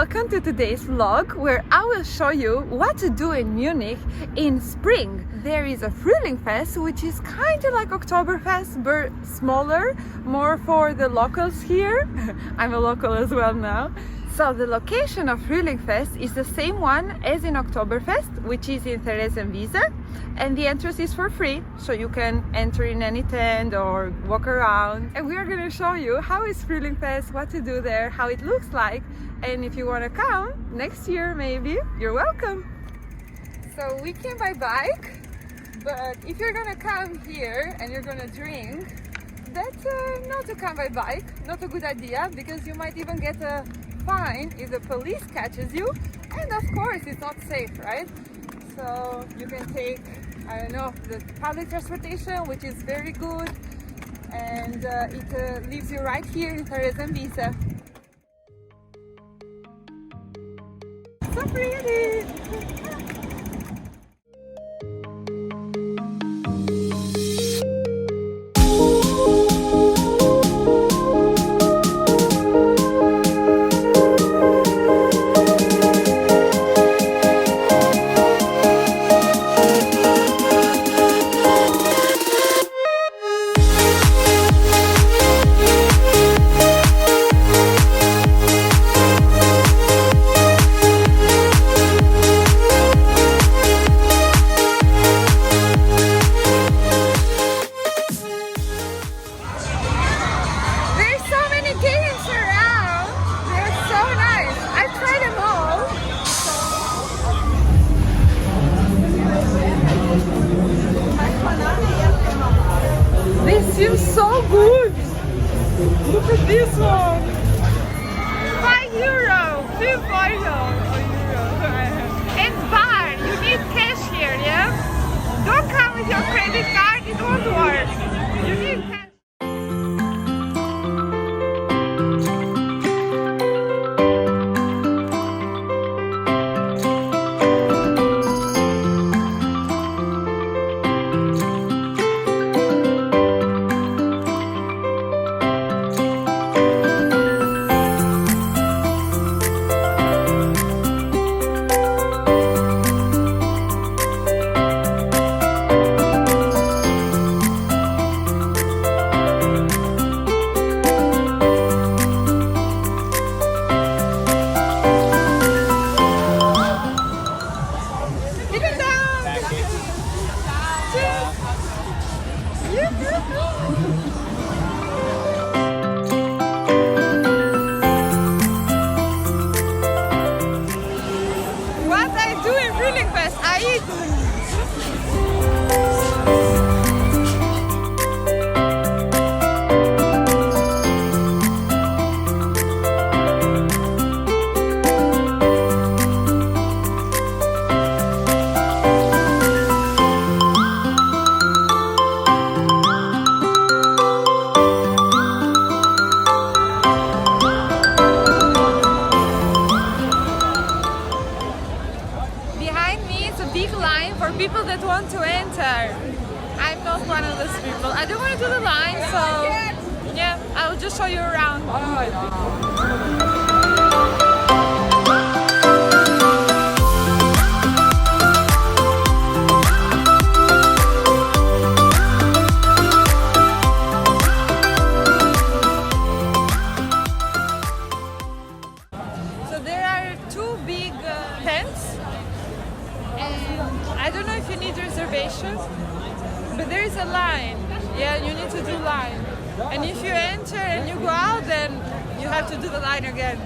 welcome to today's vlog where I will show you what to do in Munich in spring. There is a Frühlingsfest, which is kind of like Oktoberfest but smaller, more for the locals here. I'm a local as well now. So the location of Frühlingsfest is the same one as in Oktoberfest, which is in Theresienwiese, and the entrance is for free, so you can enter in any tent or walk around. And we are going to show you how is Frühlingsfest, what to do there, how it looks like, and if you want to come next year maybe, you're welcome. So we came by bike, but if you're going to come here and you're going to drink, that's not to come by bike, not a good idea, because you might even get a fine if the police catches you, and of course it's not safe, right? So you can take, I don't know, the public transportation, which is very good, and it leaves you right here in Theresienwiese. So pretty! Seems so good! Look at this one! €5! €5! And bar! You need cash here, yeah? Don't come with your credit card, it won't work! You need cash. What I do in Frühlingsfest, I eat. Big line for people that want to enter. I'm not one of those people. I don't want to do the line, so yeah, I'll just show you around. So there are two big tents. I don't know if you need reservation, but there is a line. Yeah, you need to do line. And if you enter and you go out, then you have to do the line again.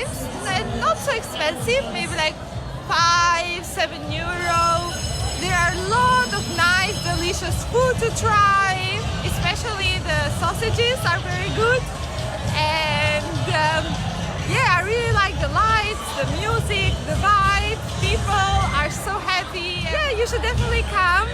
times, and not so expensive, maybe like 5-7 euro. There are a lot of nice, delicious food to try, especially the sausages are very good. And yeah, I really like the lights, the music, the vibe. People are so happy. Yeah, you should definitely come.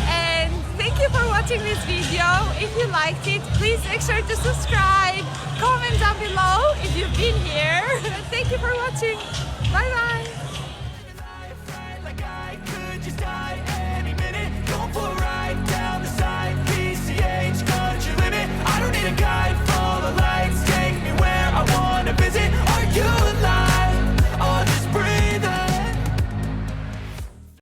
And thank you for watching this video. If you liked it, please make sure to subscribe. Comment down below if you've been here. Thank you for watching. Bye bye.